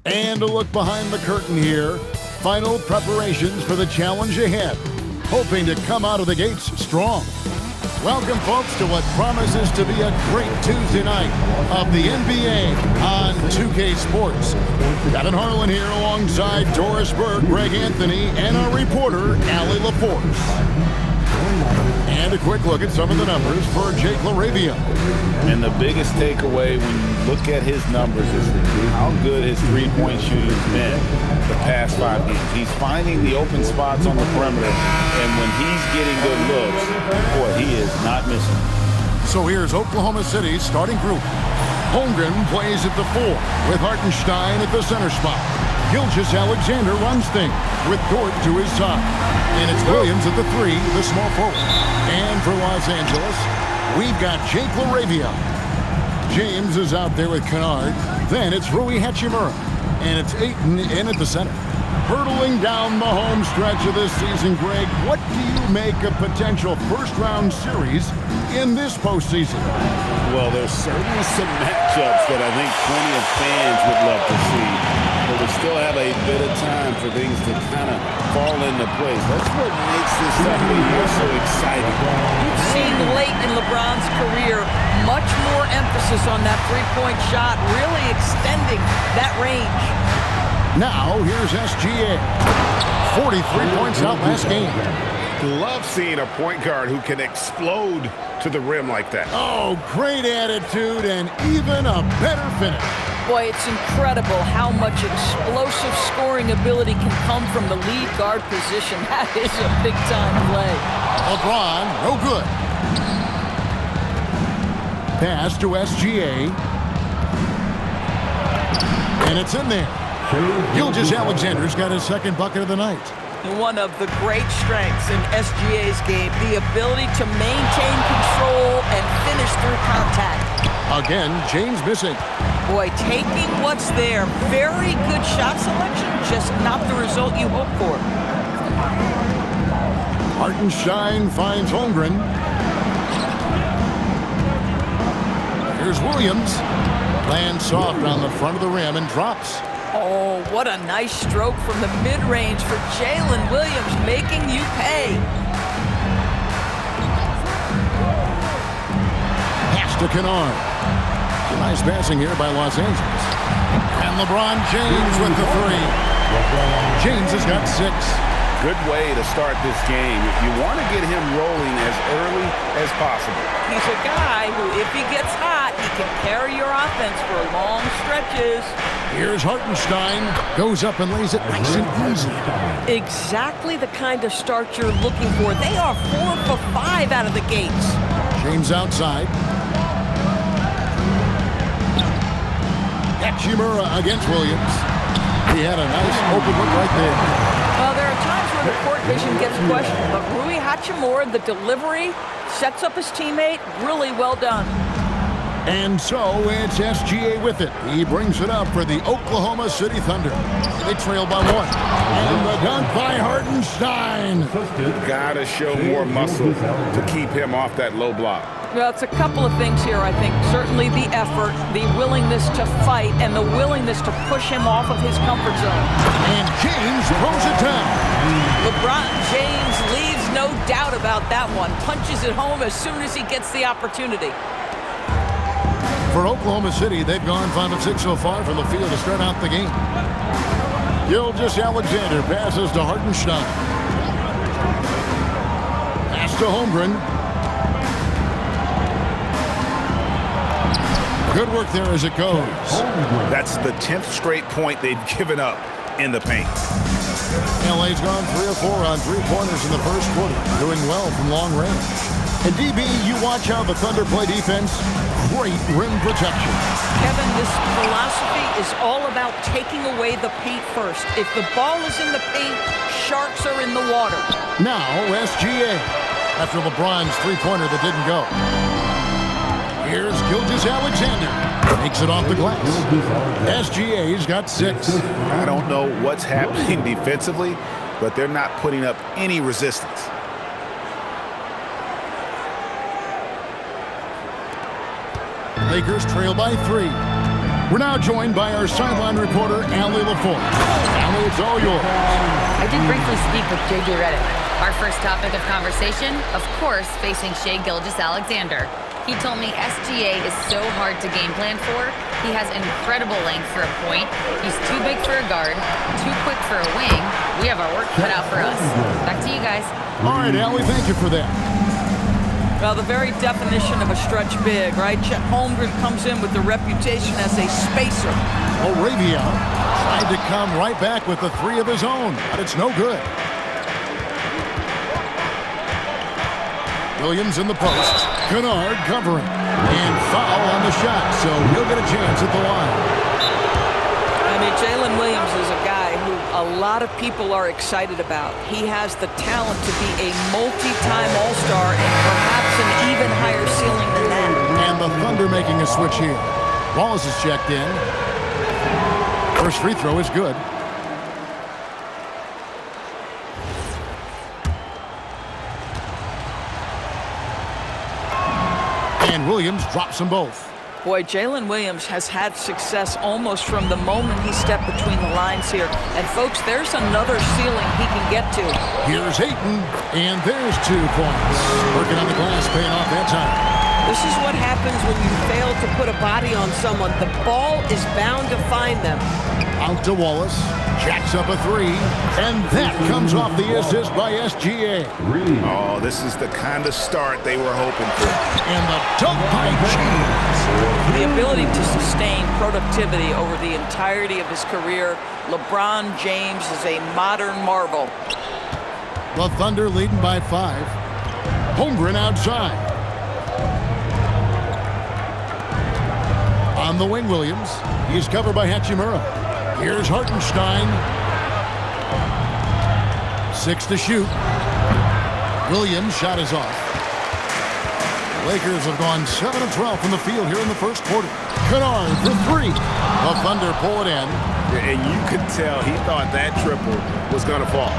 And a look behind the curtain here. Final preparations for the challenge ahead. Hoping to come out of the gates strong. Welcome, folks, to what promises to be a great Tuesday night of the NBA on 2K Sports. Kevin Harlan here alongside Doris Burke, Greg Anthony, and our reporter, Allie LaForce. And a quick look at some of the numbers for Jake LaRavia. And the biggest takeaway when you look at his numbers is how good his three-point shooting has been the past 5 games. He's finding the open spots on the perimeter, and when he's getting good looks, boy, he is not missing. So here's Oklahoma City's starting group. Holmgren plays at the 4 with Hartenstein at the center spot. Gilgeous-Alexander runs things with Dort to his side. And it's Williams at the 3, the small forward. And for Los Angeles, we've got Jake LaRavia. James is out there with Kennard. Then it's Rui Hachimura. And it's Ayton in at the center. Hurtling down the home stretch of this season, Greg, what do you make of potential first-round series in this postseason? Well, there's certainly some matchups that I think plenty of fans would love to see. But we still have a bit of time for things to kind of fall into place. That's what makes this stuff more so exciting. You've seen late in LeBron's career much more emphasis on that three-point shot, really extending that range. Now, here's SGA. 43 points out last game. Love seeing a point guard who can explode to the rim like that. Oh, great attitude and even a better finish. Boy, it's incredible how much explosive scoring ability can come from the lead guard position. That is a big-time play. LeBron, no good. Pass to SGA. And it's in there. Gilgeous-Alexander's got his second bucket of the night. One of the great strengths in SGA's game, the ability to maintain control and finish through contact. Again, James missing. Boy, taking what's there. Very good shot selection, just not the result you hope for. Hartenstein finds Holmgren. Here's Williams. Lands soft on the front of the rim and drops. Oh, what a nice stroke from the mid-range for Jalen Williams, making you pay. Pass to Kennard. Nice passing here by Los Angeles. And LeBron James with the 3. James has got 6. Good way to start this game. You want to get him rolling as early as possible. He's a guy who, if he gets hot, he can carry your offense for long stretches. Here's Hartenstein. Goes up and lays it nice and easy. Exactly the kind of start you're looking for. They are 4 for 5 out of the gates. James outside. Hachimura against Williams. He had a nice open look right there. Well, there are times when the court vision gets questioned, but Rui Hachimura, the delivery, sets up his teammate. Really well done. And so it's SGA with it. He brings it up for the Oklahoma City Thunder. They trail by 1. And the dunk by Hartenstein. Gotta show more muscle to keep him off that low block. Well, it's a couple of things here, I think. Certainly the effort, the willingness to fight, and the willingness to push him off of his comfort zone. And James throws it down. LeBron James leaves no doubt about that one. Punches it home as soon as he gets the opportunity. For Oklahoma City, they've gone 5 of 6 so far from the field to start out the game. Gilgeous-Alexander passes to Hartenstein. Pass to Holmgren. Good work there as it goes. That's the 10th straight point they've given up in the paint. LA's gone 3 of 4 on three-pointers in the first quarter, doing well from long range. And DB, you watch how the Thunder play defense. Great rim protection. Kevin, this philosophy is all about taking away the paint first. If the ball is in the paint, sharks are in the water. Now, SGA. After LeBron's three-pointer that didn't go. Here's Gilgeous-Alexander. Takes it off the glass. SGA's got 6. I don't know what's happening defensively, but they're not putting up any resistance. Lakers trail by 3. We're now joined by our sideline reporter, Allie LaForge. Allie, it's all yours. I did briefly speak with J.J. Redick. Our first topic of conversation, of course, facing Shai Gilgeous-Alexander. He told me SGA is so hard to game plan for. He has incredible length for a point. He's too big for a guard, too quick for a wing. We have our work cut out for us. Back to you guys. All right, Allie, thank you for that. Well, the very definition of a stretch big, right? Chet Holmgren comes in with the reputation as a spacer. Laravia tried to come right back with the three of his own, but it's no good. Williams in the post. Kennard covering. And foul on the shot, so he'll get a chance at the line. I mean, Jalen Williams is a guy who a lot of people are excited about. He has the talent to be a multi-time All-Star and perhaps an even higher ceiling than that. And the Thunder making a switch here. Wallace is checked in. First free throw is good. And Williams drops them both. Boy, Jalen Williams has had success almost from the moment he stepped between the lines here. And folks, there's another ceiling he can get to. Here's Ayton, and there's 2 points. Working on the glass, paying off that time. This is what happens when you fail to put a body on someone. The ball is bound to find them. Out to Wallace. Jacks up a 3. And that comes off the assist by SGA. Oh, this is the kind of start they were hoping for. And the dunk by James. The ability to sustain productivity over the entirety of his career, LeBron James is a modern marvel. The Thunder leading by 5. Holmgren outside. On the wing, Williams. He's covered by Hachimura. Here's Hartenstein. 6 to shoot. Williams' shot is off. Lakers have gone 7 of 12 from the field here in the first quarter. Kennard for 3. The Thunder pull it in. And you could tell he thought that triple was going to fall.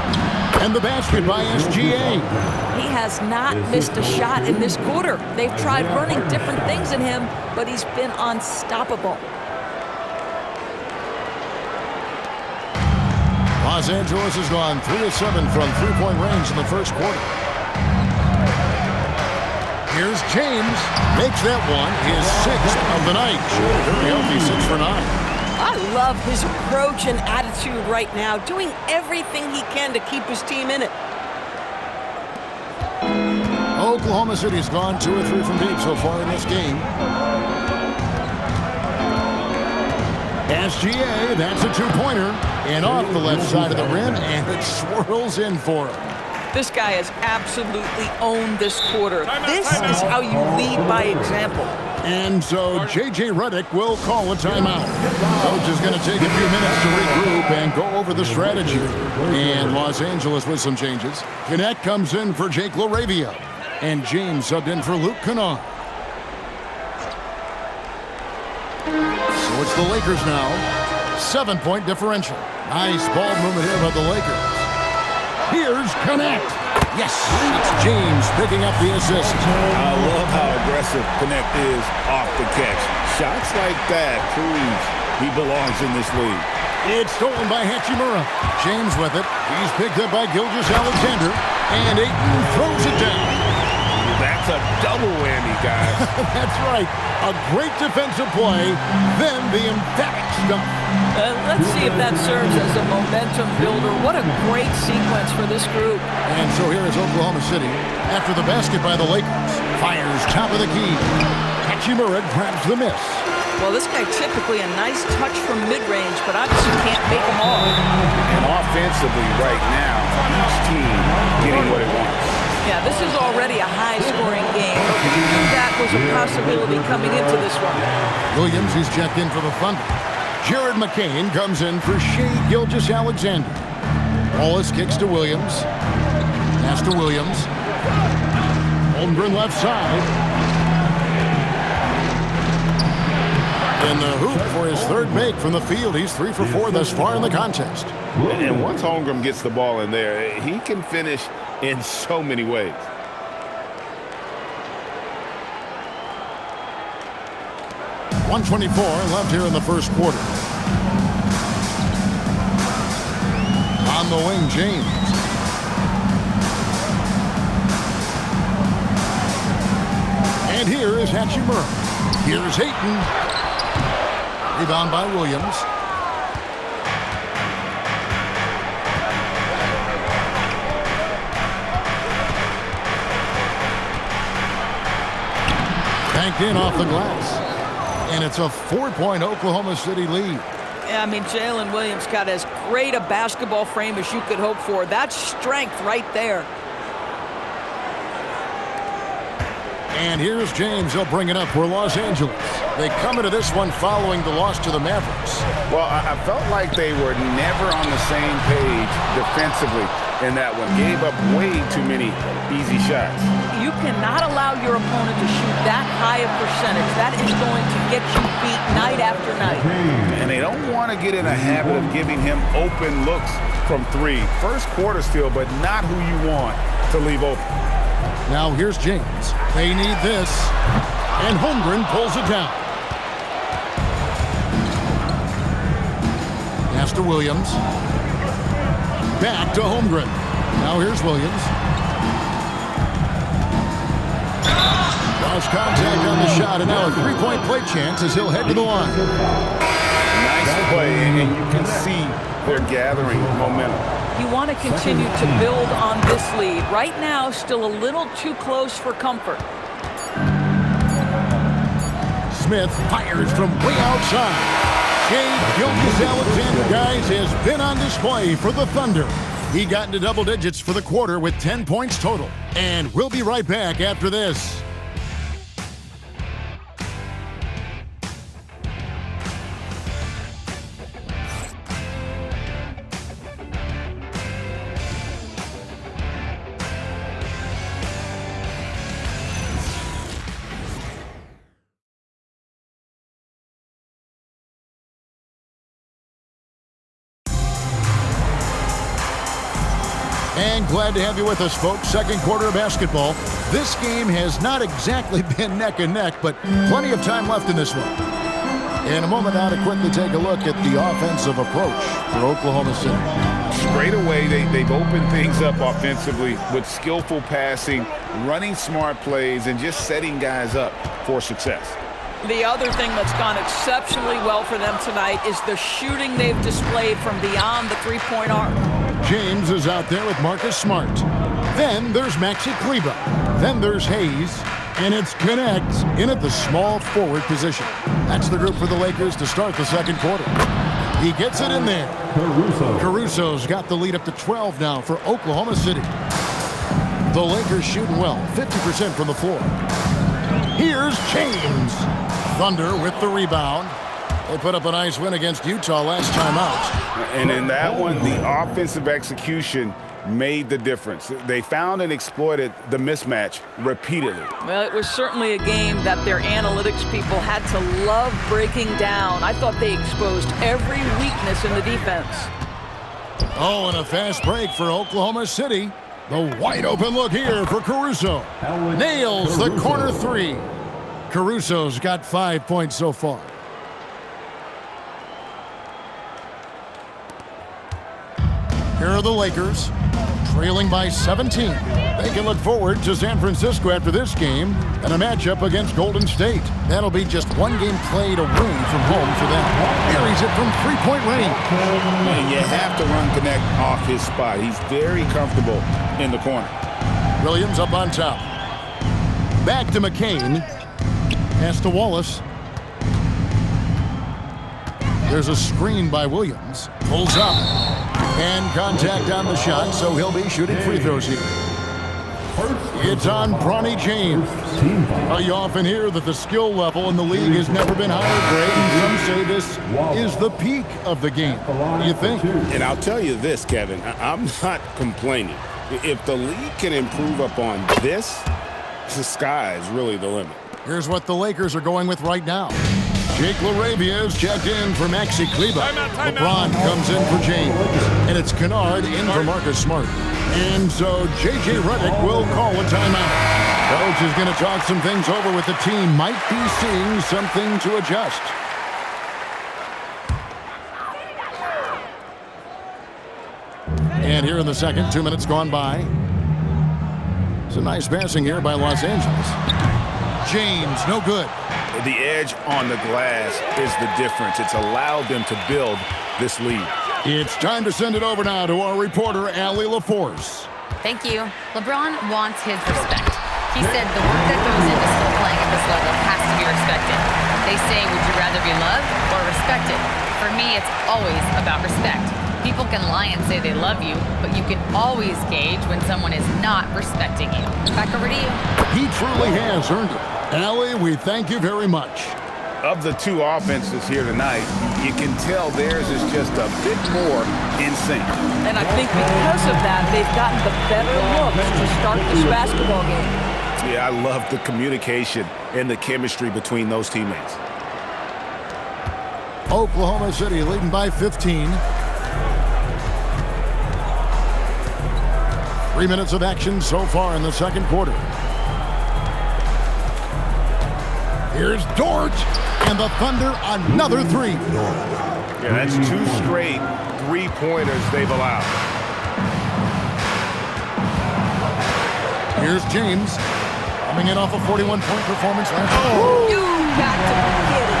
And the basket by SGA. He has not missed a shot in this quarter. They've tried running different things in him, but he's been unstoppable. Los Angeles has gone 3 of 7 from three-point range in the first quarter. Here's James. Makes that one his 6th of the night. Very healthy, 6 for 9. I love his approach and attitude right now, doing everything he can to keep his team in it. Oklahoma City's gone 2 or 3 from deep so far in this game. SGA, that's a 2-pointer. And off the left side of the rim, and it swirls in for him. This guy has absolutely owned this quarter. This is how you lead by example. And so J.J. Redick will call a timeout. Coach is going to take a few minutes to regroup and go over the strategy. And Los Angeles with some changes. Kennett comes in for Jake Laravia. And James subbed in for Luke Kennard. So it's the Lakers now. 7-point differential. Nice ball movement here by the Lakers. Here's Kennett. Yes, it's James picking up the assist. I love how aggressive Kennett is off the catch. Shots like that proves he belongs in this league. It's stolen by Hachimura. James with it. He's picked up by Gilgeous-Alexander. And Ayton throws it down. That's a double whammy, guys. That's right. A great defensive play, then the emphatic stuff. Let's see if that serves as a momentum builder. What a great sequence for this group. And so here is Oklahoma City. After the basket by the Lakers. Fires top of the key. Hachimura grabs the miss. Well, this guy typically a nice touch from mid-range, but obviously can't make them all. And offensively right now, each team getting what it wants. Yeah, this is already a high-scoring game. We knew that was a possibility coming into this one. Williams is checked in for the Thunder. Jared McCain comes in for Shai Gilgeous-Alexander. Wallace kicks to Williams. Pass to Williams. Holmgren left side. In the hoop for his 3rd make from the field. He's 3 for 4 thus far in the contest. And once Holmgren gets the ball in there, he can finish in so many ways. 1:24 left here in the first quarter. On the wing, James. And here is Hachimura. Here's Ayton. Rebound by Williams. Banked in off the glass. And it's a 4-point Oklahoma City lead. Yeah, I mean, Jalen Williams got as great a basketball frame as you could hope for. That's strength right there. And here's James. He'll bring it up for Los Angeles. They come into this one following the loss to the Mavericks. Well, I felt like they were never on the same page defensively in that one. Gave up way too many easy shots. You cannot allow your opponent to shoot that high a percentage. That is going to get you beat night after night. And they don't want to get in a habit of giving him open looks from three. First quarter still, but not who you want to leave open. Now here's James. They need this. And Holmgren pulls it down. Pass to Williams. Back to Holmgren. Now here's Williams. Draws contact on the shot, and now a three-point play chance as he'll head to the line. Nice play, and you can see they're gathering momentum. You want to continue to build on this lead. Right now, still a little too close for comfort. Smith fires from way outside. Shai Gilgeous-Alexander, guys, has been on display for the Thunder. He got into double digits for the quarter with 10 points total. And we'll be right back after this. And glad to have you with us, folks. Second quarter of basketball. This game has not exactly been neck and neck, but plenty of time left in this one. In a moment now to quickly take a look at the offensive approach for Oklahoma City. Straight away, they've opened things up offensively with skillful passing, running smart plays, and just setting guys up for success. The other thing that's gone exceptionally well for them tonight is the shooting they've displayed from beyond the three-point arc. James is out there with Marcus Smart. Then there's Maxi Kleber. Then there's Hayes. And it's Connect in at the small forward position. That's the group for the Lakers to start the second quarter. He gets it in there. Caruso's got the lead up to 12 now for Oklahoma City. The Lakers shooting well, 50% from the floor. Here's James. Thunder with the rebound. They put up a nice win against Utah last time out. And in that one, the offensive execution made the difference. They found and exploited the mismatch repeatedly. Well, it was certainly a game that their analytics people had to love breaking down. I thought they exposed every weakness in the defense. Oh, and a fast break for Oklahoma City. The wide open look here for Caruso. Nails the corner three. Caruso's got 5 points so far. Here are the Lakers, trailing by 17. They can look forward to San Francisco after this game and a matchup against Golden State. That'll be just one game played away from home for them. Buries it from three-point range. And you have to run Connect off his spot. He's very comfortable in the corner. Williams up on top. Back to McCain. Pass to Wallace. There's a screen by Williams. Pulls up. And contact on the shot, so he'll be shooting free throws here. It's on Bronny James. You often hear that the skill level in the league has never been higher, Greg, and some say this is the peak of the game. What do you think? And I'll tell you this, Kevin, I'm not complaining. If the league can improve upon this, the sky is really the limit. Here's what the Lakers are going with right now. Jake LaRavia is checked in for Maxi Kleber. LeBron comes in for James. And it's Kennard in for Marcus Smart. And so J.J. Redick will call a timeout. Coach is going to talk some things over with the team. Might be seeing something to adjust. And here in the second, 2 minutes gone by. It's a nice passing here by Los Angeles. James, no good. The edge on the glass is the difference. It's allowed them to build this lead. It's time to send it over now to our reporter, Allie LaForce. Thank you. LeBron wants his respect. He said the work that goes into still playing at this level has to be respected. They say, would you rather be loved or respected? For me, it's always about respect. People can lie and say they love you, but you can always gauge when someone is not respecting you. Back over to you. He truly has earned it. Allie, we thank you very much. Of the two offenses here tonight, you can tell theirs is just a bit more in sync. And I think because of that, they've gotten the better looks to start this basketball game. Yeah, I love the communication and the chemistry between those teammates. Oklahoma City leading by 15. 3 minutes of action so far in the second quarter. Here's Dort, and the Thunder another three. Yeah, that's two straight three-pointers they've allowed. Here's James, coming in off a 41-point performance last night. You got to be kidding.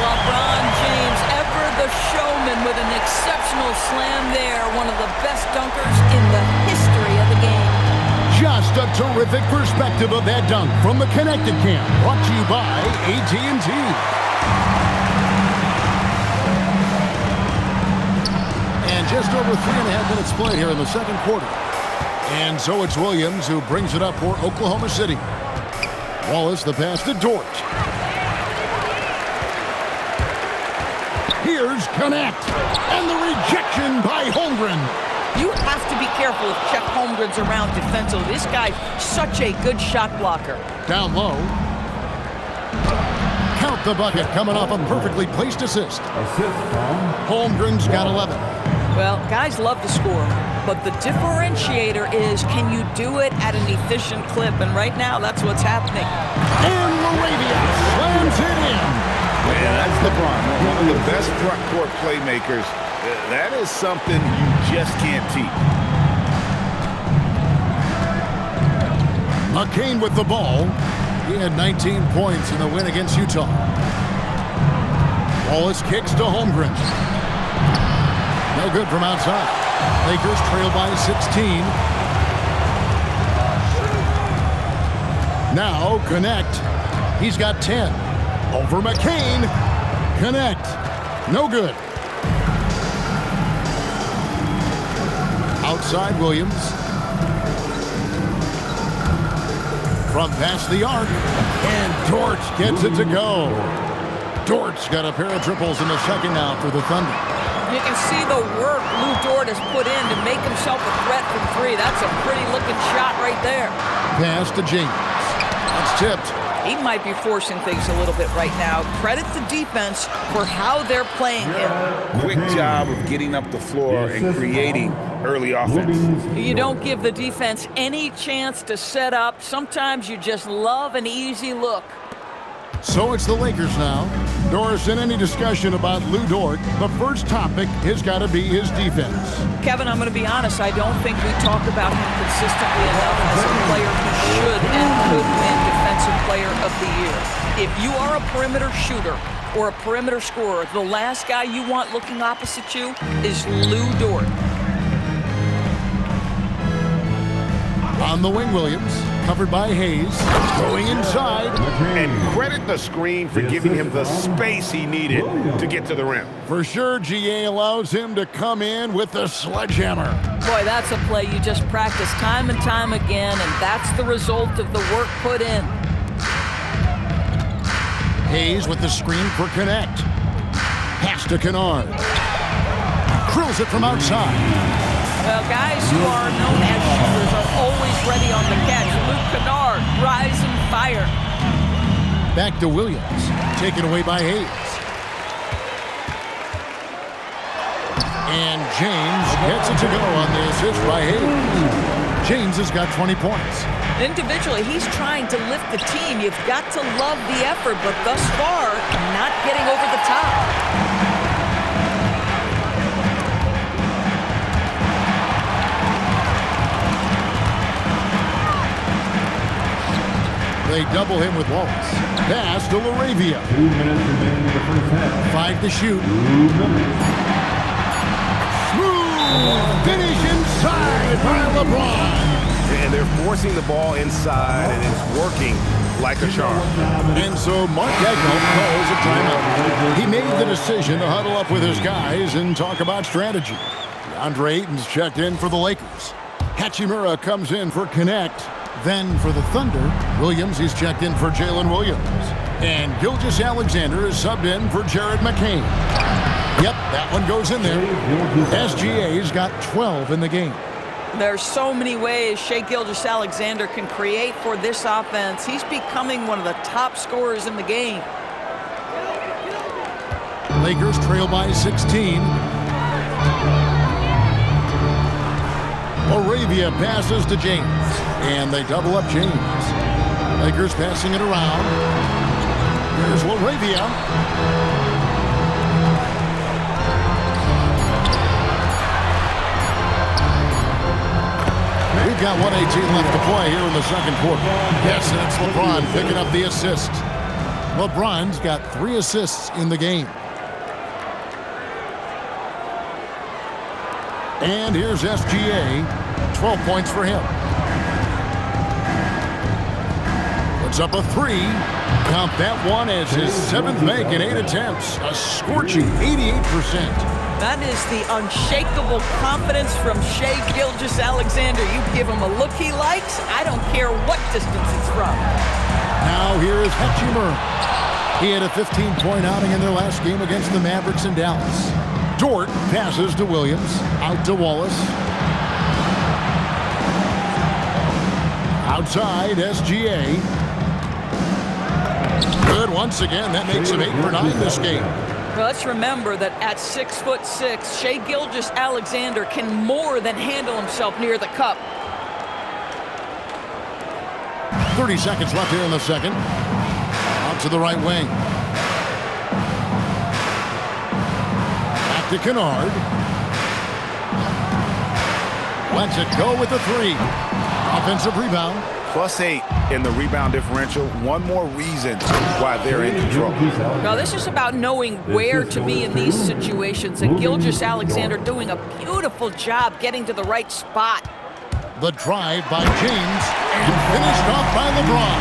LeBron James, ever the showman with an exceptional slam there. One of the best dunkers in the history of the game. Just a terrific perspective of that dunk from the Connected Camp, brought to you by AT&T. And just over 3.5 minutes played here in the second quarter. And so it's Williams who brings it up for Oklahoma City. Wallace, the pass to Dort. Here's Connect, and the rejection by Holmgren. You have to be careful if Chet Holmgren's around defensively. This guy's such a good shot blocker. Down low. Count the bucket coming off a perfectly placed assist. Holmgren's got 11. Well, guys love to score, but the differentiator is, can you do it at an efficient clip? And right now, that's what's happening. And Laravia slams it in. Man, that's LeBron, one of the best front court playmakers. That is something you just can't teach. McCain with the ball. He had 19 points in the win against Utah. Wallace kicks to Holmgren. No good from outside. Lakers trail by 16. Now Connect. He's got 10. Over McCain. Connect. No good. Outside Williams. From past the arc. And Dort gets it to go. Dort's got a pair of triples in the second now for the Thunder. You can see the work Lou Dort has put in to make himself a threat from three. That's a pretty looking shot right there. Pass to James. That's tipped. He might be forcing things a little bit right now. Credit the defense for how they're playing him. Quick job of getting up the floor and creating early offense. You don't give the defense any chance to set up. Sometimes you just love an easy look. So it's the Lakers now. Doris, in any discussion about Lou Dort, the first topic has got to be his defense. Kevin, I'm going to be honest. I don't think we talk about him consistently enough as a player who should and could win Defensive Player of the Year. If you are a perimeter shooter or a perimeter scorer, the last guy you want looking opposite you is Lou Dort. On the wing, Williams, covered by Hayes, going inside. And credit the screen for giving him the space he needed to get to the rim. For sure, GA allows him to come in with the sledgehammer. Boy, that's a play you just practice time and time again, and that's the result of the work put in. Hayes with the screen for Connect. Pass to Kennard. Drills it from outside. Well, guys who are known as shooters are always ready on the catch. Luke Kennard, rise and fire. Back to Williams, taken away by Hayes. And James gets it to go on the assist by Hayes. James has got 20 points. Individually, he's trying to lift the team. You've got to love the effort, but thus far, not getting over the top. They double him with Wallace. Pass to Laravia. 2 minutes remaining in the first half. 5 to shoot. 2 minutes. Smooth finish inside by LeBron. And they're forcing the ball inside, and it's working like a charm. And so Mark Gagnon calls a timeout. He made the decision to huddle up with his guys and talk about strategy. DeAndre Ayton's checked in for the Lakers. Hachimura comes in for Connect. Then for the Thunder, Williams is checked in for Jalen Williams. And Gilgeous-Alexander is subbed in for Jared McCain. Yep, that one goes in there. SGA's got 12 in the game. There's so many ways Shai Gilgeous-Alexander can create for this offense. He's becoming one of the top scorers in the game. Lakers trail by 16. Laravia passes to James. And they double up James. Lakers passing it around. Here's Laravia. We've got 1:18 left to play here in the second quarter. Yes, and it's LeBron picking up the assist. LeBron's got 3 assists in the game. And here's SGA. 12 points for him. Puts up a 3. Count that one as his 7th make in 8 attempts. A scorching 88%. That is the unshakable confidence from Shai Gilgeous-Alexander. You give him a look he likes, I don't care what distance it's from. Now here is Hachimura. He had a 15-point outing in their last game against the Mavericks in Dallas. Dort passes to Williams. Out to Wallace. Outside, SGA. Good once again. That makes him 8 for 9 this game. Well, let's remember that at 6'6", Shai Gilgeous-Alexander can more than handle himself near the cup. 30 seconds left here in the second. Out to the right wing. Back to Kennard. Lets it go with the 3. Offensive rebound. +8 in the rebound differential. One more reason why they're in control. Now, this is about knowing where to be in these situations, and Gilgeous-Alexander doing a beautiful job getting to the right spot. The drive by James and finished off by LeBron.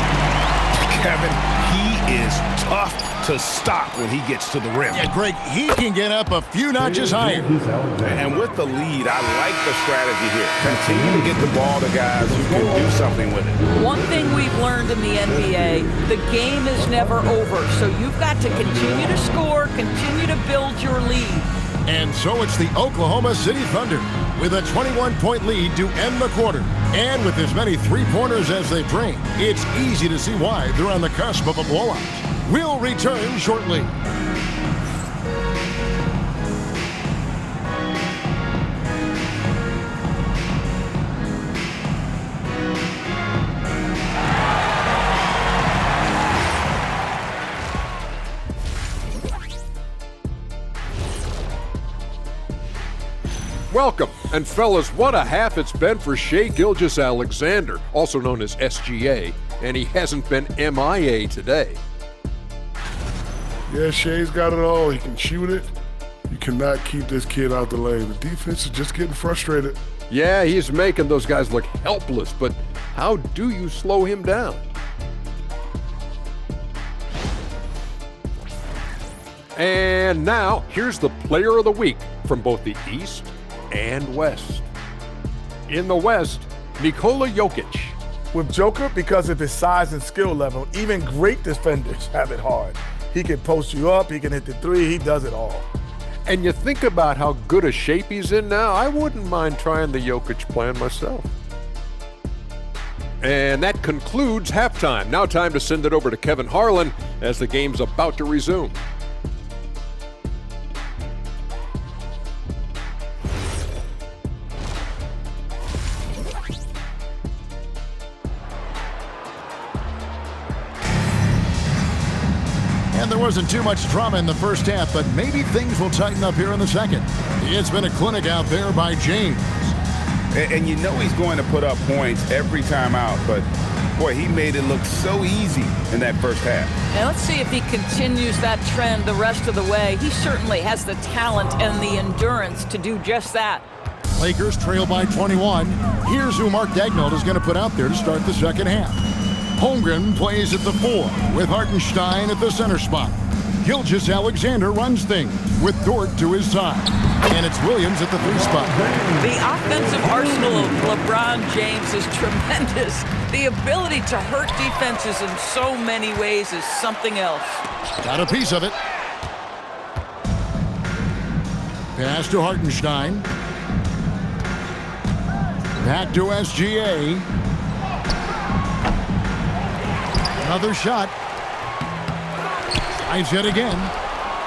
Kevin, he is tough to stop when he gets to the rim. Yeah, Greg, he can get up a few notches higher. And with the lead, I like the strategy here. Continue to get the ball to guys who can do something with it. One thing we've learned in the NBA, the game is never over. So you've got to continue to score, continue to build your lead. And so it's the Oklahoma City Thunder with a 21-point lead to end the quarter. And with as many three-pointers as they drain, it's easy to see why they're on the cusp of a blowout. We'll return shortly. Welcome, and fellas, what a half it's been for Shai Gilgeous-Alexander, also known as SGA, and he hasn't been MIA today. Yeah, Shai's got it all. He can shoot it. You cannot keep this kid out the lane. The defense is just getting frustrated. Yeah, he's making those guys look helpless, but how do you slow him down? And now, here's the player of the week from both the East and West. In the West, Nikola Jokic. With Joker, because of his size and skill level, even great defenders have it hard. He can post you up, he can hit the three, he does it all. And you think about how good a shape he's in now, I wouldn't mind trying the Jokic plan myself. And that concludes halftime. Now time to send it over to Kevin Harlan as the game's about to resume. And there wasn't too much drama in the first half, but maybe things will tighten up here in the second. It's been a clinic out there by James. And you know he's going to put up points every time out, but boy, he made it look so easy in that first half. Now let's see if he continues that trend the rest of the way. He certainly has the talent and the endurance to do just that. Lakers trail by 21. Here's who Mark Daigneault is going to put out there to start the second half. Holmgren plays at the 4 with Hartenstein at the center spot. Gilgeous-Alexander runs things with Dort to his side. And it's Williams at the 3 spot. The offensive arsenal of LeBron James is tremendous. The ability to hurt defenses in so many ways is something else. Got a piece of it. Pass to Hartenstein. Back to SGA. Another shot. Tries it again.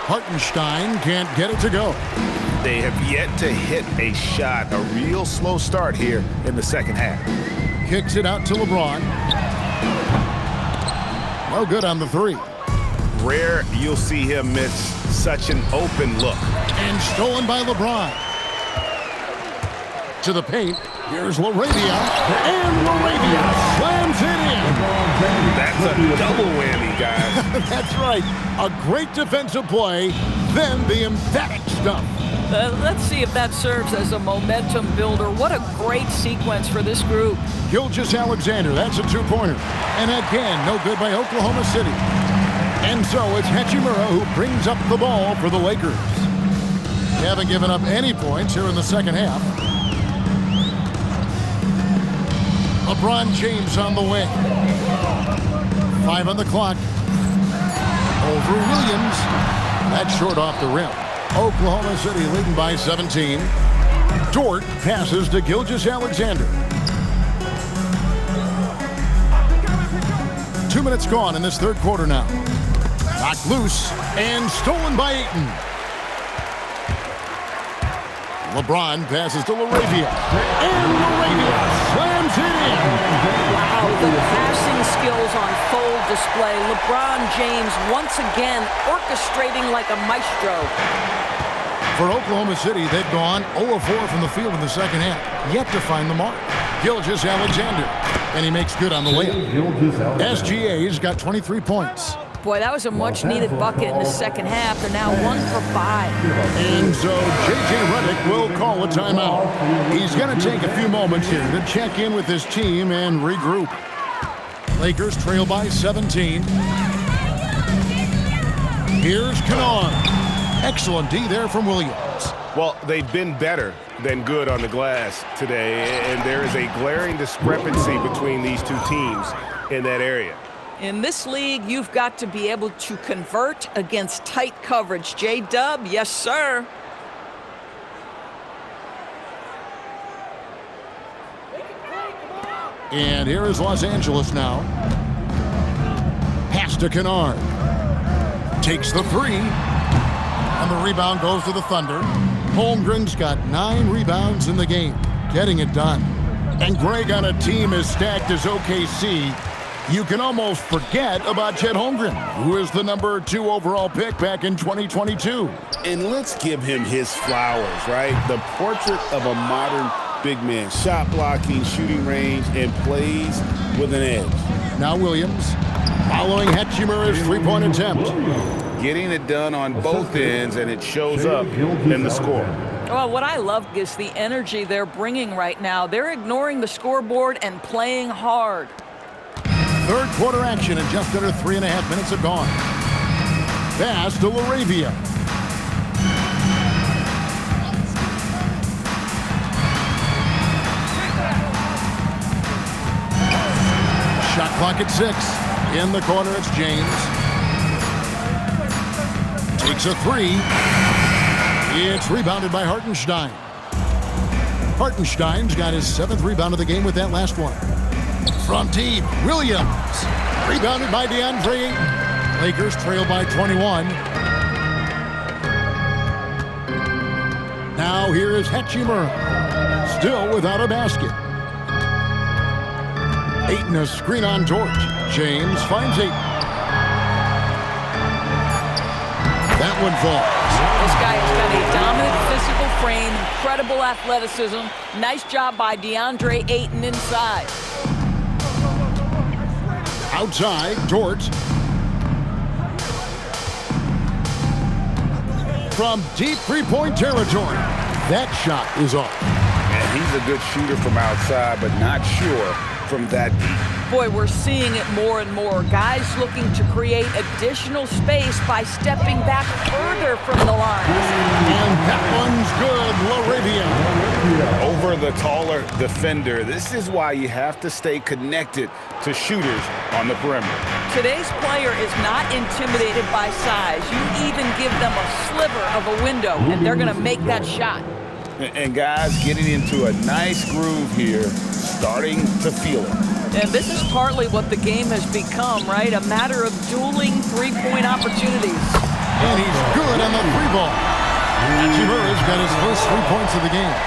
Hartenstein can't get it to go. They have yet to hit a shot, a real slow start here in the second half. Kicks it out to LeBron. No good on the 3. Rare you'll see him miss such an open look. And stolen by LeBron. To the paint. Here's LaRavia. And LaRavia slams it in. That's a double whammy, guys. That's right. A great defensive play, then the emphatic stuff. Let's see if that serves as a momentum builder. What a great sequence for this group. Gilgeous-Alexander, that's a 2-pointer. And again, no good by Oklahoma City. And so it's Hachimura who brings up the ball for the Lakers. They haven't given up any points here in the second half. LeBron James on the wing. 5 on the clock. Over Williams. That's short off the rim. Oklahoma City leading by 17. Dort passes to Gilgeous-Alexander. 2 minutes gone in this third quarter now. Knocked loose and stolen by Ayton. LeBron passes to LaRavia. And LaRavia slams it in. Wow, the passing skills on full display. LeBron James once again orchestrating like a maestro. For Oklahoma City, they've gone 0-4 from the field in the second half. Yet to find the mark. Gilgeous-Alexander. And he makes good on the layup. SGA's got 23 points. Boy, that was a much-needed bucket in the second half. They're now 1 for 5. And so J.J. Redick will call a timeout. He's going to take a few moments here to check in with his team and regroup. Lakers trail by 17. Here's Kennard. Excellent D there from Williams. Well, they've been better than good on the glass today, and there is a glaring discrepancy between these two teams in that area. In this league, you've got to be able to convert against tight coverage. J-Dub, yes, sir. And here is Los Angeles now. Pass to Kennard. Takes the 3. And the rebound goes to the Thunder. Holmgren's got 9 rebounds in the game. Getting it done. And Greg, on a team as stacked as OKC, you can almost forget about Chet Holmgren, who is the number 2 overall pick back in 2022. And let's give him his flowers, right? The portrait of a modern big man. Shot blocking, shooting range, and plays with an edge. Now Williams, following Hachimura's 3-point attempt. Getting it done on both ends, and it shows up in the score. Well, what I love is the energy they're bringing right now. They're ignoring the scoreboard and playing hard. Third quarter action, and just under 3.5 minutes have gone. Pass to LaRavia. Shot clock at 6. In the corner, it's James. Takes a 3. It's rebounded by Hartenstein. Hartenstein's got his 7th rebound of the game with that last one. From deep, Williams. Rebounded by DeAndre Ayton. Lakers trail by 21. Now here is Hachimura. Still without a basket. Ayton a screen on Dort. James finds Ayton. That one falls. This guy has got a dominant physical frame, incredible athleticism. Nice job by DeAndre Ayton inside. Outside, Dort. From deep three-point territory. That shot is off. And he's a good shooter from outside, but not sure from that deep. Boy, we're seeing it more and more. Guys looking to create additional space by stepping back further from the line. And that one's good, LaRavia. Over the taller defender. This is why you have to stay connected to shooters on the perimeter. Today's player is not intimidated by size. You even give them a sliver of a window, and they're going to make that shot. And guys getting into a nice groove here, starting to feel it. And this is partly what the game has become, right? A matter of dueling three-point opportunities. And he's good on the three ball. Hachimura's got his first 3 points of the game.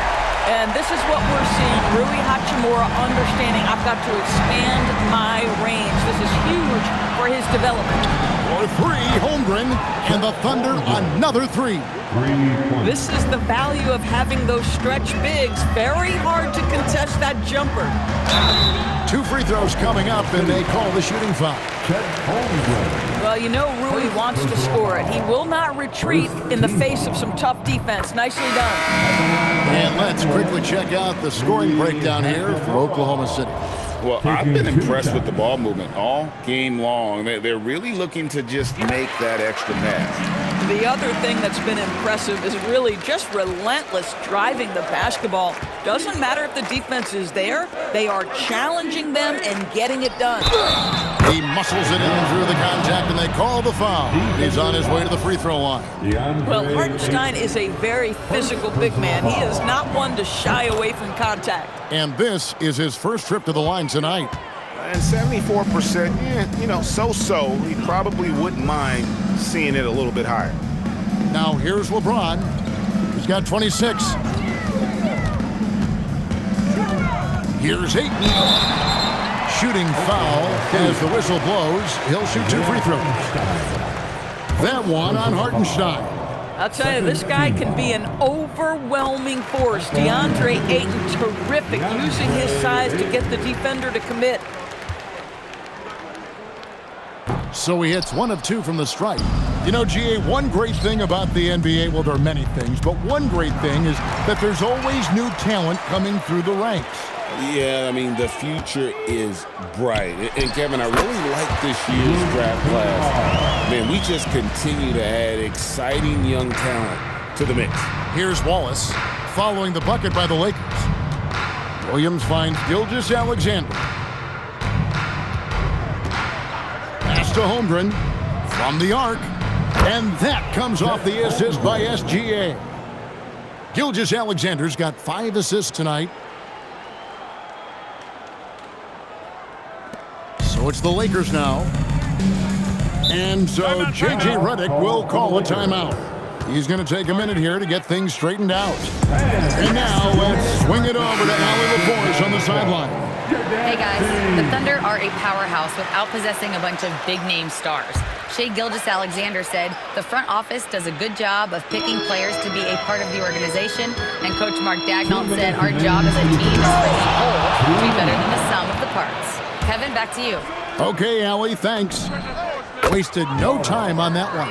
And this is what we're seeing. Rui Hachimura understanding I've got to expand my range. This is huge for his development. For three, Holmgren, and the Thunder another three. This is the value of having those stretch bigs. Very hard to contest that jumper. 2 free throws coming up, and they call the shooting foul. Well, you know Rui wants to score it. He will not retreat in the face of some tough defense. Nicely done. And let's quickly check out the scoring breakdown here for Oklahoma City. Well, I've been impressed with the ball movement all game long. They're really looking to just make that extra pass. The other thing that's been impressive is really just relentless driving the basketball. Doesn't matter if the defense is there, they are challenging them and getting it done. He muscles it in through the contact, and they call the foul. He's on his way to the free throw line. Well, Hartenstein is a very physical big man. He is not one to shy away from contact. And this is his first trip to the line tonight. And 74%, so-so. He probably wouldn't mind seeing it a little bit higher. Now here's LeBron. He's got 26. Here's Ayton. Shooting foul as the whistle blows. He'll shoot 2 free throws. That one on Hartenstein. I'll tell you, this guy can be an overwhelming force. DeAndre Ayton, terrific, using his size to get the defender to commit. So he hits 1 of 2 from the stripe. You know, GA, one great thing about the NBA, well, there are many things, but one great thing is that there's always new talent coming through the ranks. Yeah, I mean, the future is bright. And Kevin, I really like this year's draft class. Man, we just continue to add exciting young talent to the mix. Here's Wallace following the bucket by the Lakers. Williams finds Gilgeous-Alexander. Pass to Holmgren from the arc. And that comes off the assist by SGA. Gilgeous-Alexander's got 5 assists tonight. So it's the Lakers now. And so J.J. Redick will call a timeout. He's going to take a minute here to get things straightened out. And now let's swing it over to Allie LaForce on the sideline. Hey guys, the Thunder are a powerhouse without possessing a bunch of big-name stars. Shai Gilgeous-Alexander said the front office does a good job of picking players to be a part of the organization, and Coach Mark Daigneault said our job as a team is for the whole to be better than the sum of the parts. Kevin, back to you. Okay, Allie, thanks. Wasted no time on that one.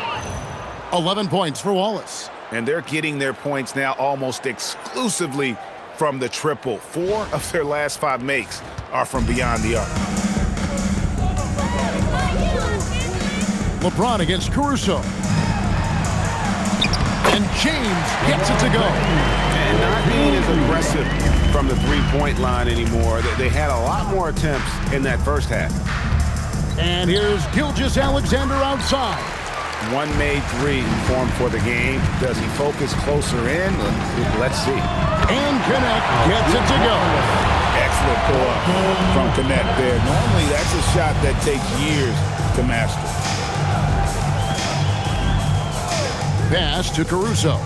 11 points for Wallace. And they're getting their points now almost exclusively from the triple. 4 of their last 5 makes are from beyond the arc. LeBron against Caruso. And James gets it to go. And not being as aggressive from the three-point line anymore. They had a lot more attempts in that first half. And here's Gilgeous-Alexander outside. 1 made 3 formed for the game. Does he focus closer in? Let's see. And Connect gets it to go. Excellent pull-up from Connect there. Normally, that's a shot that takes years to master. Pass to Caruso.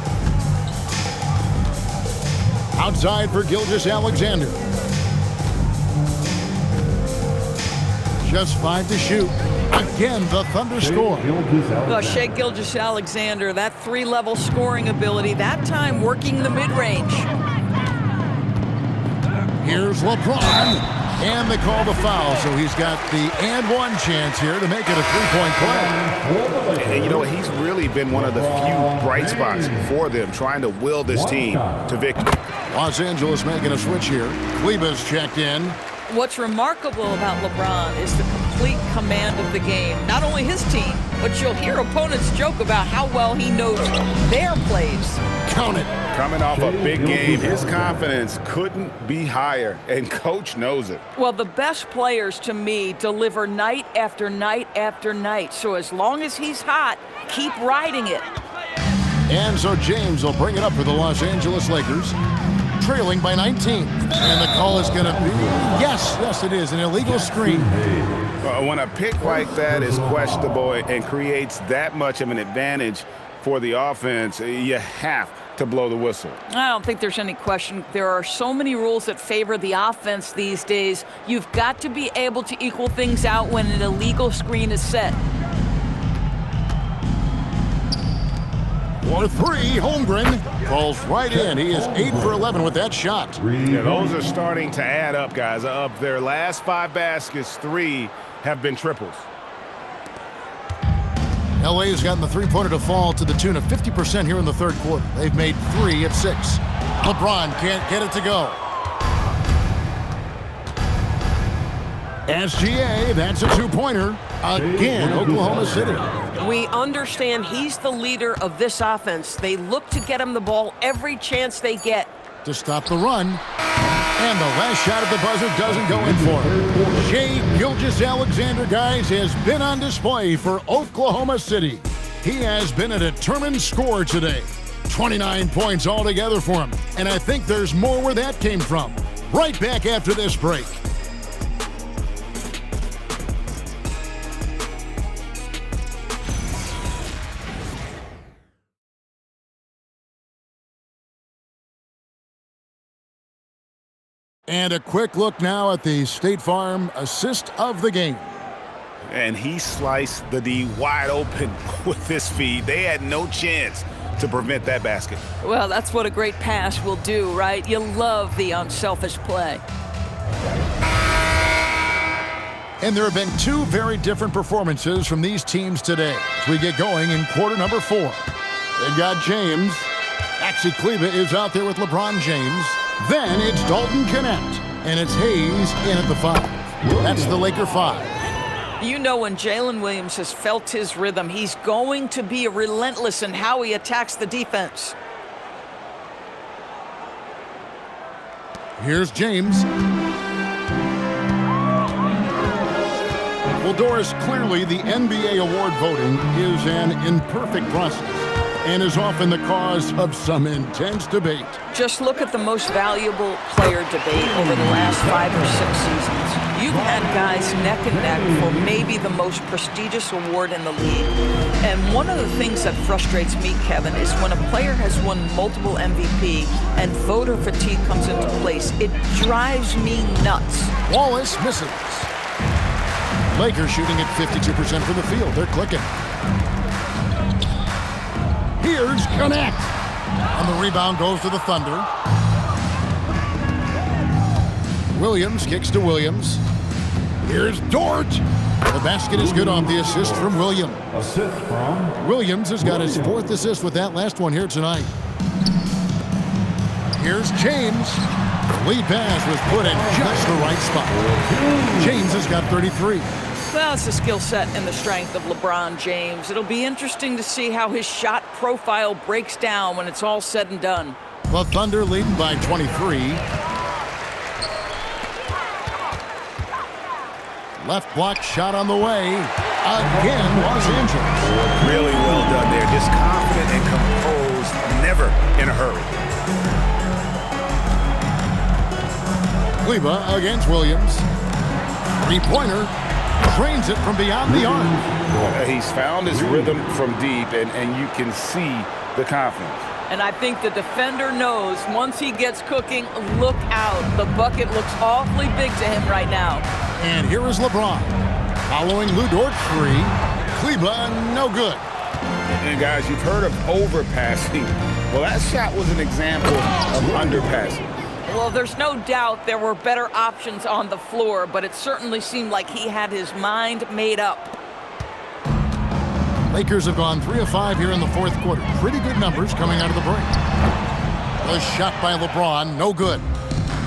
Outside for Gilgeous-Alexander. Just 5 to shoot. Again, the Thunder score. Well, Shai Gilgeous-Alexander, that three-level scoring ability, that time working the mid-range. Here's LeBron, and they call the foul, so he's got the and one chance here to make it a three-point play. And you know, he's really been one of the few bright spots for them, trying to will this team to victory. Los Angeles making a switch here. Kleber's checked in. What's remarkable about LeBron is the complete command of the game. Not only his team, but you'll hear opponents joke about how well he knows their plays. Count it. Coming off a big game, his confidence couldn't be higher, and coach knows it. Well, the best players, to me, deliver night after night after night. So as long as he's hot, keep riding it. And so James will bring it up for the Los Angeles Lakers, trailing by 19. And the call is going to be, yes, it is, an illegal screen. When a pick like that is questionable and creates that much of an advantage for the offense, you have to blow the whistle. I don't think there's any question. There are so many rules that favor the offense these days. You've got to be able to equal things out when an illegal screen is set. For three, Holmgren falls right in. He is 8 for 11 with that shot. Yeah, those are starting to add up, guys. Of their last 5 baskets, 3 have been triples. LA has gotten the three-pointer to fall to the tune of 50% here in the third quarter. They've made 3 of 6. LeBron can't get it to go. SGA, that's a two-pointer. Again, Oklahoma City. We understand he's the leader of this offense. They look to get him the ball every chance they get. To stop the run. And the last shot at the buzzer doesn't go in for him. Shai Gilgeous-Alexander, guys, has been on display for Oklahoma City. He has been a determined scorer today. 29 points altogether for him. And I think there's more where that came from. Right back after this break. And a quick look now at the State Farm assist of the game. And he sliced the D wide open with this feed. They had no chance to prevent that basket. Well, that's what a great pass will do, right? You love the unselfish play. And there have been 2 very different performances from these teams today as we get going in quarter number 4. They've got James. Actually, Kleber is out there with LeBron James. Then it's Dalton Connect, and it's Hayes in at the 5. That's the Laker 5. You know, when Jalen Williams has felt his rhythm, he's going to be relentless in how he attacks the defense. Here's James. Well, Doris, clearly the NBA award voting is an imperfect process and is often the cause of some intense debate. Just look at the most valuable player debate over the last 5 or 6 seasons. You've had guys neck and neck for maybe the most prestigious award in the league. And one of the things that frustrates me, Kevin, is when a player has won multiple MVP and voter fatigue comes into place. It drives me nuts. Wallace misses. Lakers shooting at 52% from the field. They're clicking. Here's Connect. And the rebound goes to the Thunder. Williams kicks to Williams. Here's Dort. The basket is good on the assist from Williams. Assist from Williams has got his 4th assist with that last one here tonight. Here's James. Lead pass was put in just the right spot. James has got 33. Well, it's the skill set and the strength of LeBron James. It'll be interesting to see how his shot profile breaks down when it's all said and done. The Thunder leading by 23. Left block shot on the way. Again, Los Angeles. Really well done there. Just confident and composed, never in a hurry. Kleber against Williams. Three-pointer. Drains it from beyond the arc. He's found his rhythm from deep, and you can see the confidence. And I think the defender knows once he gets cooking, look out. The bucket looks awfully big to him right now. And here is LeBron. Following Lou Dort free. Kleba, no good. And guys, you've heard of overpassing. Well, that shot was an example of underpassing. Well, there's no doubt there were better options on the floor, but it certainly seemed like he had his mind made up. Lakers have gone 3 of 5 here in the fourth quarter. Pretty good numbers coming out of the break. The shot by LeBron, no good.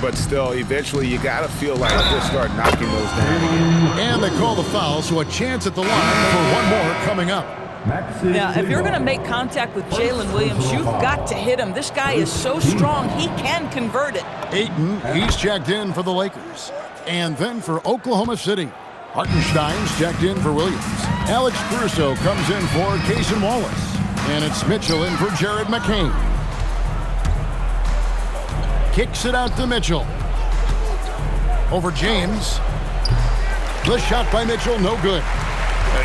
But still, eventually you got to feel like they'll start knocking those down again. And they call the foul, so a chance at the line for one more coming up. Now, if you're going to make contact with Jalen Williams, you've got to hit him. This guy is so strong, he can convert it. Ayton, he's checked in for the Lakers. And then for Oklahoma City, Hartenstein's checked in for Williams. Alex Caruso comes in for Cason Wallace. And it's Mitchell in for Jared McCain. Kicks it out to Mitchell. Over James. The shot by Mitchell, no good.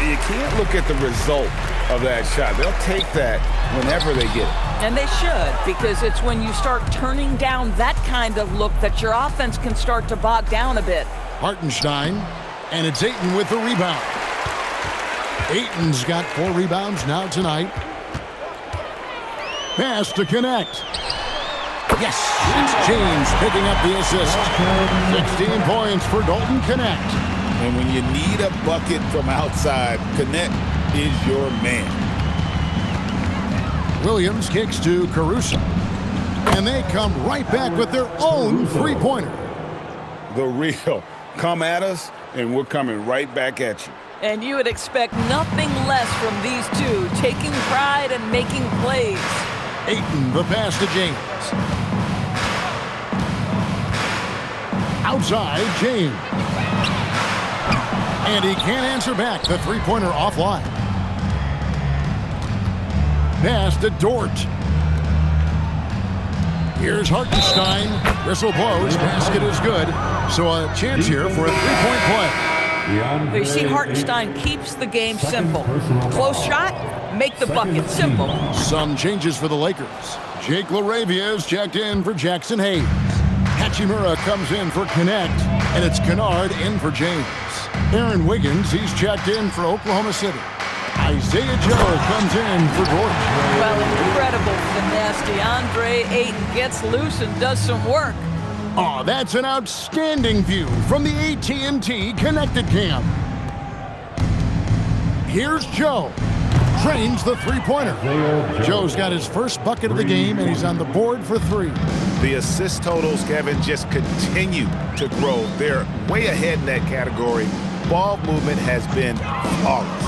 You can't look at the result of that shot. They'll take that whenever they get it. And they should, because it's when you start turning down that kind of look that your offense can start to bog down a bit. Hartenstein, and it's Ayton with the rebound. Ayton's got 4 rebounds now tonight. Pass to connect. Yes, it's James picking up the assist. 16 points for Dalton Connect. And when you need a bucket from outside, Connect is your man. Williams kicks to Caruso. And they come right back with their own three-pointer. The real. Come at us, and we're coming right back at you. And you would expect nothing less from these two, taking pride and making plays. Ayton, the pass to James. Outside, James. And he can't answer back. The three-pointer offline. Pass to Dort. Here's Hartenstein. Whistle blows. Basket is good. So a chance here for a three-point play. You see, Hartenstein keeps the game simple. Close shot, make the bucket simple. Some changes for the Lakers. Jake LaRavia is checked in for Jackson Hayes. Hachimura comes in for Connect, and it's Kennard in for James. Aaron Wiggins, he's checked in for Oklahoma City. Isaiah Joe comes in for Dort. Well, incredible finesse. DeAndre Ayton gets loose and does some work. Oh, that's an outstanding view from the AT&T Connected Cam. Here's Joe. Trains the three-pointer. Joe's got his first bucket of the game, and he's on the board for 3. The assist totals, Kevin, just continue to grow. They're way ahead in that category. Ball movement has been flawless.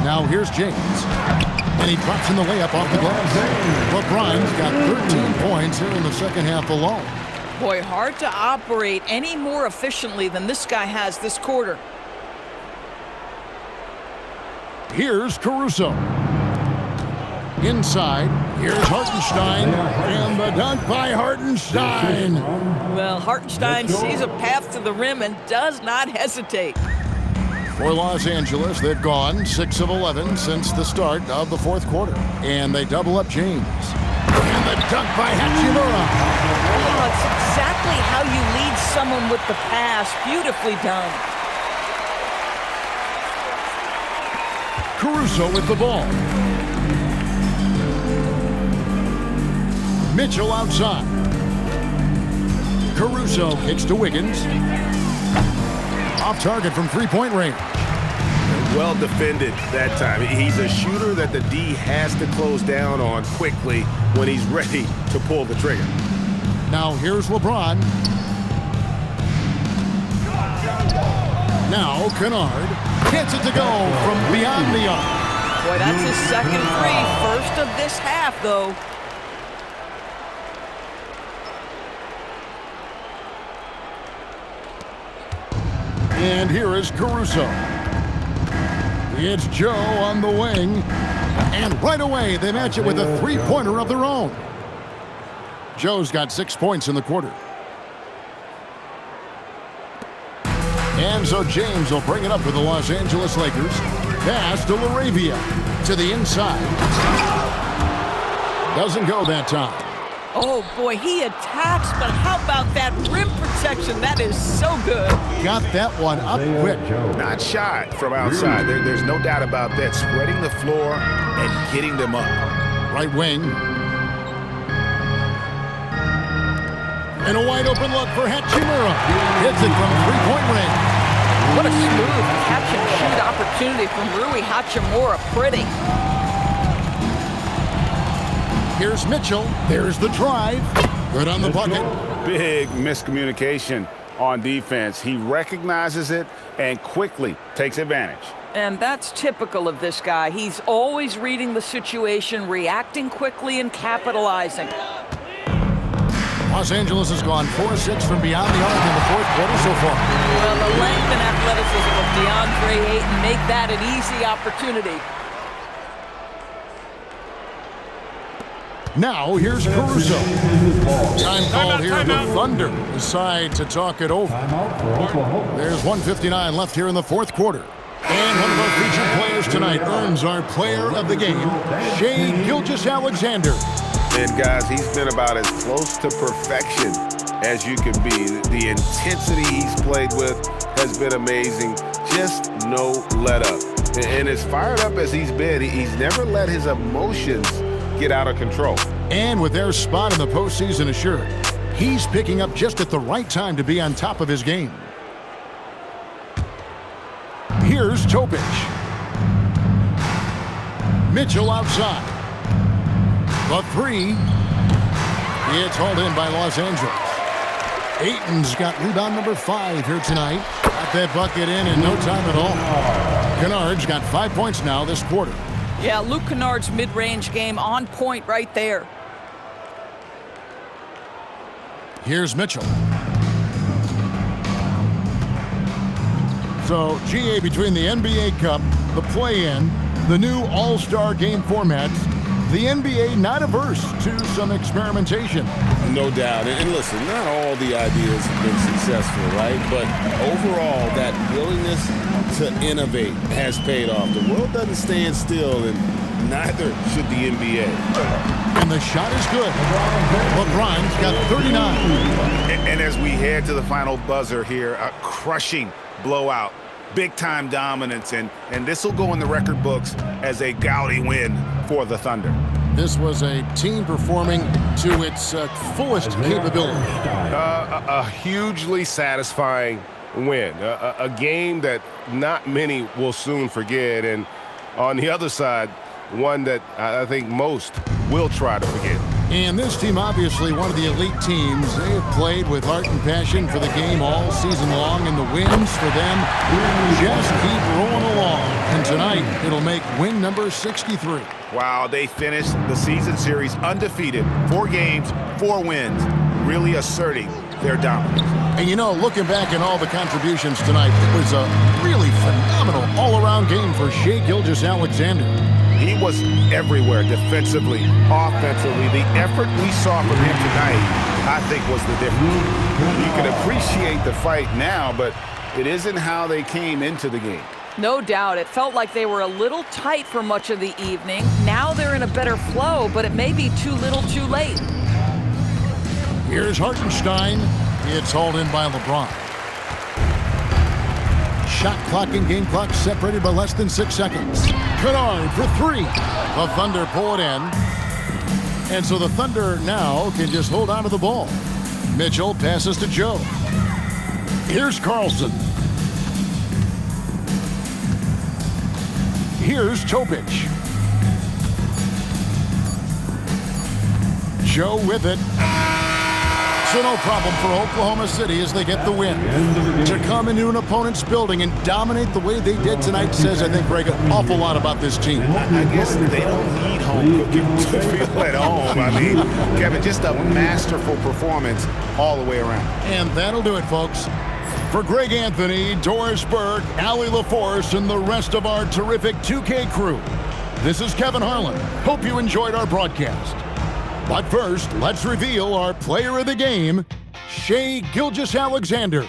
Now here's James. And he drops in the layup off the glass. LeBron's got 13 points here in the second half alone. Boy, hard to operate any more efficiently than this guy has this quarter. Here's Caruso. Inside, here's Hartenstein, and the dunk by Hartenstein. Well, Hartenstein sees a path to the rim and does not hesitate. For Los Angeles, they've gone 6 of 11 since the start of the fourth quarter. And they double up James. And the dunk by Hachimura. Oh, it's exactly how you lead someone with the pass. Beautifully done. Caruso with the ball. Mitchell outside. Caruso kicks to Wiggins. Off target from three-point range. Well defended that time. He's a shooter that the D has to close down on quickly when he's ready to pull the trigger. Now here's LeBron. Now Kennard gets it to go from beyond the arc. Boy, that's his second free. First of this half, though. And here is Caruso. It's Joe on the wing. And right away, they match it with a three-pointer of their own. Joe's got 6 points in the quarter. And so James will bring it up for the Los Angeles Lakers. Pass to LaRavia to the inside. Doesn't go that time. Oh, boy, he attacks, but how about that rim protection? That is so good. Got that one up quick. Not shy from outside. There's no doubt about that. Spreading the floor and getting them up. Right wing. And a wide open look for Hachimura. Hits it from three-point range. What a smooth catch-and-shoot opportunity from Rui Hachimura. Pretty. Here's Mitchell. There's the drive. Good on the bucket. Big miscommunication on defense. He recognizes it and quickly takes advantage. And that's typical of this guy. He's always reading the situation, reacting quickly, and capitalizing. Los Angeles has gone 4-6 from beyond the arc in the fourth quarter so far. Well, the length and athleticism of DeAndre Ayton make that an easy opportunity. Now, here's Caruso. Time called here. The Thunder decide to talk it over. There's 1:59 left here in the fourth quarter. And one of our featured players tonight earns our player of the game, Shai Gilgeous-Alexander. And guys, he's been about as close to perfection as you can be. The intensity he's played with has been amazing. Just no let up. And as fired up as he's been, he's never let his emotions get out of control. And with their spot in the postseason assured, he's picking up just at the right time to be on top of his game. Here's Topic. Mitchell outside. The three. It's hauled in by Los Angeles. Ayton's got rebound number 5 here tonight. Got that bucket in no time at all. Kennard's got 5 points now this quarter. Yeah, Luke Kennard's mid-range game on point right there. Here's Mitchell. So, GA, between the NBA Cup, the play-in, the new All-Star game formats, the NBA not averse to some experimentation. No doubt. And listen, not all the ideas have been successful, right? But overall, that willingness to innovate has paid off. The world doesn't stand still, and neither should the NBA. And the shot is good. LeBron's got 39. And as we head to the final buzzer here, a crushing blowout. Big-time dominance, and this will go in the record books as a gaudy win for the Thunder. This was a team performing to its fullest capability. A hugely satisfying win, a game that not many will soon forget, and on the other side, one that I think most will try to forget. And this team, obviously one of the elite teams. They have played with heart and passion for the game all season long, and the wins for them just keep rolling along. And tonight, it'll make win number 63. Wow, they finished the season series undefeated. 4 games, 4 wins, really asserting their dominance. And you know, looking back at all the contributions tonight, it was a really phenomenal all-around game for Shai Gilgeous-Alexander. He was everywhere, defensively, offensively. The effort we saw from him tonight, I think, was the difference. You can appreciate the fight now, but it isn't how they came into the game. No doubt. It felt like they were a little tight for much of the evening. Now they're in a better flow, but it may be too little too late. Here's Hartenstein. It's hauled in by LeBron. Shot clock and game clock separated by less than 6 seconds. Kennard for 3. The Thunder pull it in. And so the Thunder now can just hold on to the ball. Mitchell passes to Joe. Here's Carlson. Here's Topic. Joe with it. So no problem for Oklahoma City as they get the win. To come into an opponent's building and dominate the way they did tonight says, I think, Greg, an awful lot about this team. I guess they don't need home cooking to feel at home. I mean, Kevin, just a masterful performance all the way around. And that'll do it, folks. For Greg Anthony, Doris Burke, Allie LaForce, and the rest of our terrific 2K crew, this is Kevin Harlan. Hope you enjoyed our broadcast. But first, let's reveal our player of the game, Shai Gilgeous-Alexander.